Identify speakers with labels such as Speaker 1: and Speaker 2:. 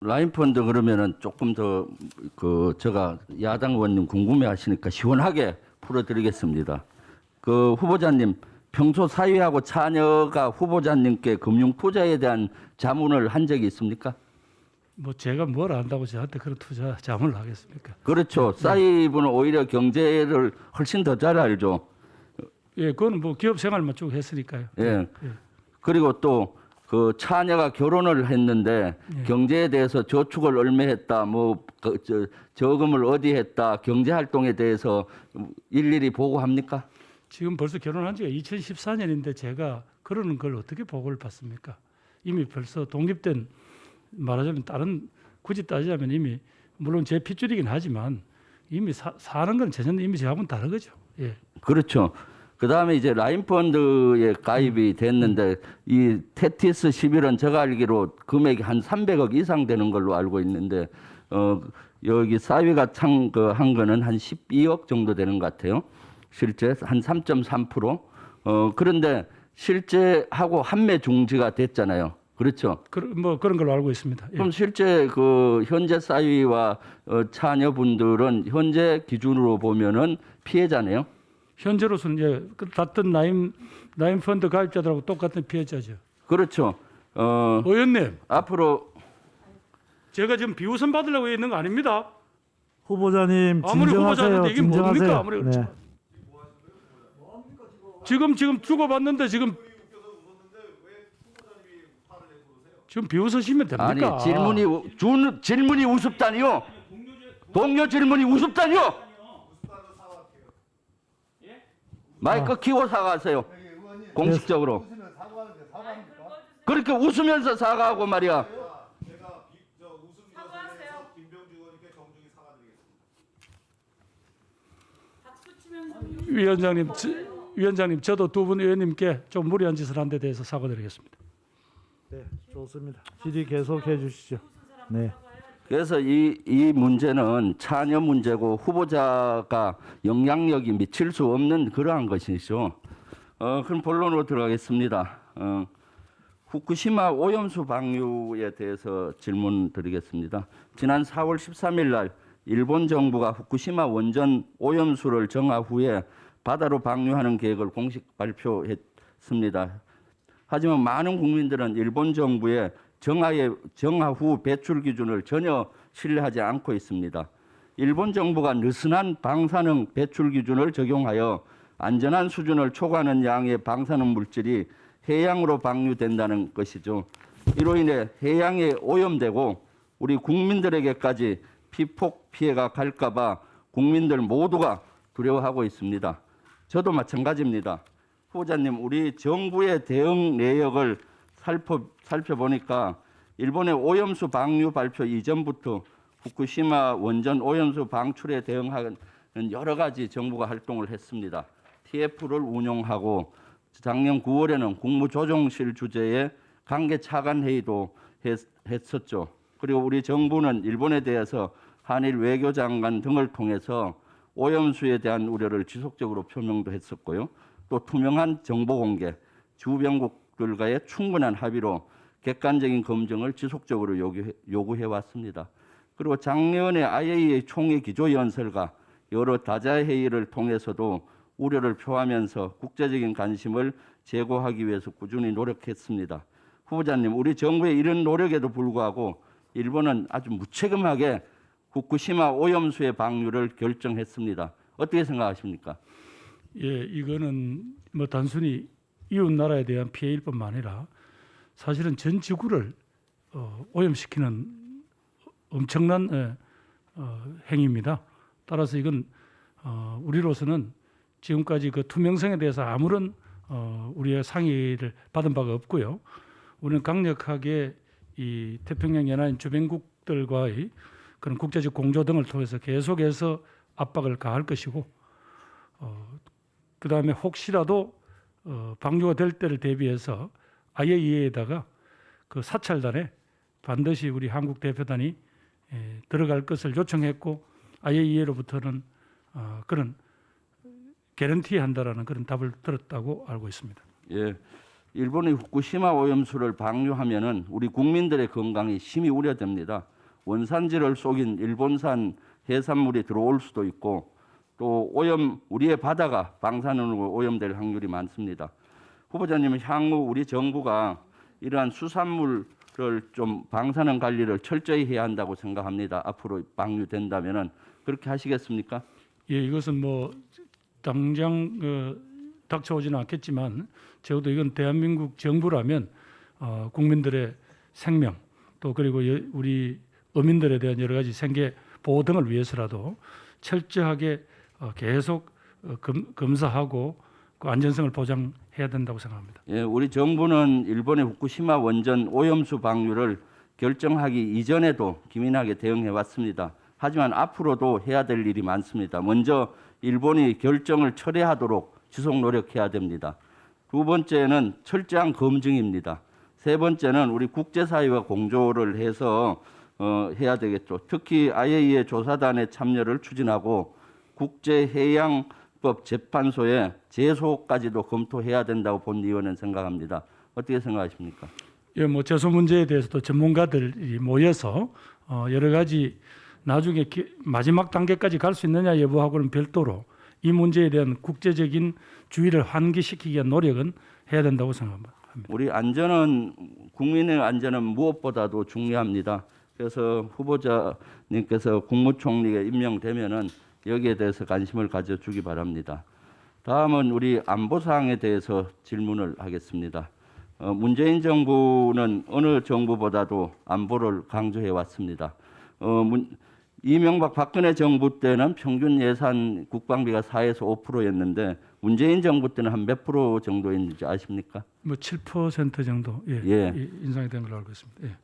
Speaker 1: 라인 펀드 그러면은 조금 더 제가 야당 의원님 궁금해하시니까 시원하게 풀어드리겠습니다. 그 후보자님 평소 사위하고 자녀가 후보자님께 금융 투자에 대한 자문을 한 적이 있습니까?
Speaker 2: 뭐 제가 뭘 안다고 저한테 그런 투자 자문을 하겠습니까?
Speaker 1: 그렇죠. 사위분은 오히려 경제를 훨씬 더 잘 알죠.
Speaker 2: 예, 그거는 뭐 기업 생활만 쭉 했으니까요.
Speaker 1: 예. 그리고 또 그 차녀가 결혼을 했는데 경제에 대해서 저축을 얼마 했다, 저금을 어디 했다, 경제 활동에 대해서 일일이 보고합니까?
Speaker 2: 지금 벌써 결혼한 지가 2014년인데 제가 그러는 걸 어떻게 보고를 받습니까? 이미 벌써 독립된, 말하자면 다른, 굳이 따지자면 이미 물론 제 핏줄이긴 하지만 이미 사는 건 전혀 이미 저하고는 다른 거죠. 예.
Speaker 1: 그렇죠. 그 다음에 이제 라인펀드에 가입이 됐는데 이 테티스 11은 제가 알기로 금액이 한 300억 이상 되는 걸로 알고 있는데 여기 사위가 한 거는 한 12억 정도 되는 것 같아요. 실제 한 3.3%. 그런데 실제 하고 판매 중지가 됐잖아요. 그렇죠.
Speaker 2: 뭐 그런 걸로 알고 있습니다. 예.
Speaker 1: 그럼 실제 그 현재 사위와 자녀분들은 현재 기준으로 보면은 피해자네요.
Speaker 2: 현재로서는 같은 라인 펀드 가입자들하고 똑같은 피해자죠.
Speaker 1: 그렇죠.
Speaker 2: 의원님,
Speaker 1: 앞으로
Speaker 2: 제가 지금 비우선 받으려고 있는 거 아닙니다.
Speaker 3: 후보자님
Speaker 2: 아무리
Speaker 3: 진정하세요.
Speaker 2: 후보자인데 이게 뭡니까?
Speaker 3: 진정하세요.
Speaker 2: 아무리
Speaker 3: 네.
Speaker 2: 지금 주고받는데 지금 비웃으시면 됩니까?
Speaker 1: 아니 질문이 우습다니요. 동료 질문이 우습다니요. 마이크 키고 사과하세요. 공식적으로. 그렇게 웃으면서 사과하고 말이야.
Speaker 2: 위원장님, 저도 두 분 의원님께 좀 무리한 짓을 한 데 대해서 사과드리겠습니다.
Speaker 3: 네, 좋습니다. 질의 계속해 주시죠. 네.
Speaker 1: 그래서 이 문제는 차녀 문제고 후보자가 영향력이 미칠 수 없는 그러한 것이죠. 그럼 본론으로 들어가겠습니다. 후쿠시마 오염수 방류에 대해서 질문 드리겠습니다. 지난 4월 13일 날 일본 정부가 후쿠시마 원전 오염수를 정화 후에 바다로 방류하는 계획을 공식 발표했습니다. 하지만 많은 국민들은 일본 정부의 정화 후 배출 기준을 전혀 신뢰하지 않고 있습니다. 일본 정부가 느슨한 방사능 배출 기준을 적용하여 안전한 수준을 초과하는 양의 방사능 물질이 해양으로 방류된다는 것이죠. 이로 인해 해양에 오염되고 우리 국민들에게까지 피폭 피해가 갈까 봐 국민들 모두가 두려워하고 있습니다. 저도 마찬가지입니다. 후보자님, 우리 정부의 대응 내역을 살펴보니까 일본의 오염수 방류 발표 이전부터 후쿠시마 원전 오염수 방출에 대응하는 여러 가지 정부가 활동을 했습니다. TF를 운용하고 작년 9월에는 국무조정실 주재의 관계 차관 회의도 했었죠. 그리고 우리 정부는 일본에 대해서 한일 외교장관 등을 통해서 오염수에 대한 우려를 지속적으로 표명도 했었고요. 또 투명한 정보 공개, 주변국들과의 충분한 합의로 객관적인 검증을 지속적으로 요구해 왔습니다. 그리고 작년에 IAEA 총회 기조연설과 여러 다자 회의를 통해서도 우려를 표하면서 국제적인 관심을 제고하기 위해서 꾸준히 노력했습니다. 후보자님, 우리 정부의 이런 노력에도 불구하고 일본은 아주 무책임하게 후쿠시마 오염수의 방류를 결정했습니다. 어떻게 생각하십니까?
Speaker 2: 예, 이거는 뭐 단순히 이웃 나라에 대한 피해일 뿐만 아니라 사실은 전 지구를 오염시키는 엄청난 행위입니다. 따라서 이건 우리로서는 지금까지 그 투명성에 대해서 아무런 우리의 상의를 받은 바가 없고요. 우리는 강력하게 이 태평양 연안인 주변국들과의 그런 국제적 공조 등을 통해서 계속해서 압박을 가할 것이고, 그 다음에 혹시라도 방류가 될 때를 대비해서 IAEA에다가 그 사찰단에 반드시 우리 한국 대표단이 들어갈 것을 요청했고, IAEA로부터는 그런 개런티 한다라는 그런 답을 들었다고 알고 있습니다.
Speaker 1: 예, 일본의 후쿠시마 오염수를 방류하면은 우리 국민들의 건강이 심히 우려됩니다. 원산지를 속인 일본산 해산물이 들어올 수도 있고 또 우리의 바다가 방사능으로 오염될 확률이 많습니다. 후보자님은 향후 우리 정부가 이러한 수산물을 좀 방사능 관리를 철저히 해야 한다고 생각합니다. 앞으로 방류된다면은 그렇게 하시겠습니까?
Speaker 2: 예, 이것은 뭐 당장 닥쳐오지는 않겠지만 적어도 이건 대한민국 정부라면 국민들의 생명 또 그리고 우리 어민들에 대한 여러 가지 생계 보호 등을 위해서라도 철저하게 계속 검사하고 그 안전성을 보장해야 된다고 생각합니다.
Speaker 1: 예, 우리 정부는 일본의 후쿠시마 원전 오염수 방류를 결정하기 이전에도 기민하게 대응해 왔습니다. 하지만 앞으로도 해야 될 일이 많습니다. 먼저 일본이 결정을 철회하도록 지속 노력해야 됩니다. 두 번째는 철저한 검증입니다. 세 번째는 우리 국제사회와 공조를 해서 해야 되겠죠. 특히 IAEA 조사단의 참여를 추진하고 국제해양법 재판소에 제소까지도 검토해야 된다고 본의원은 생각합니다. 어떻게 생각하십니까?
Speaker 2: 예, 뭐 제소 문제에 대해서도 전문가들이 모여서 여러 가지 나중에 마지막 단계까지 갈 수 있느냐 여부하고는 별도로 이 문제에 대한 국제적인 주의를 환기시키기 위한 노력은 해야 된다고 생각합니다.
Speaker 1: 우리 안전은 국민의 안전은 무엇보다도 중요합니다. 그래서 후보자님께서 국무총리에 임명되면은 여기에 대해서 관심을 가져주기 바랍니다. 다음은 우리 안보 사항에 대해서 질문을 하겠습니다. 문재인 정부는 어느 정부보다도 안보를 강조해 왔습니다. 이명박 박근혜 정부 때는 평균 예산 국방비가 4에서 5%였는데 문재인 정부 때는 한 몇 프로 정도였는지 아십니까?
Speaker 2: 뭐 7% 정도
Speaker 1: 예.
Speaker 2: 인상이 된 걸로 알고 있습니다. 예.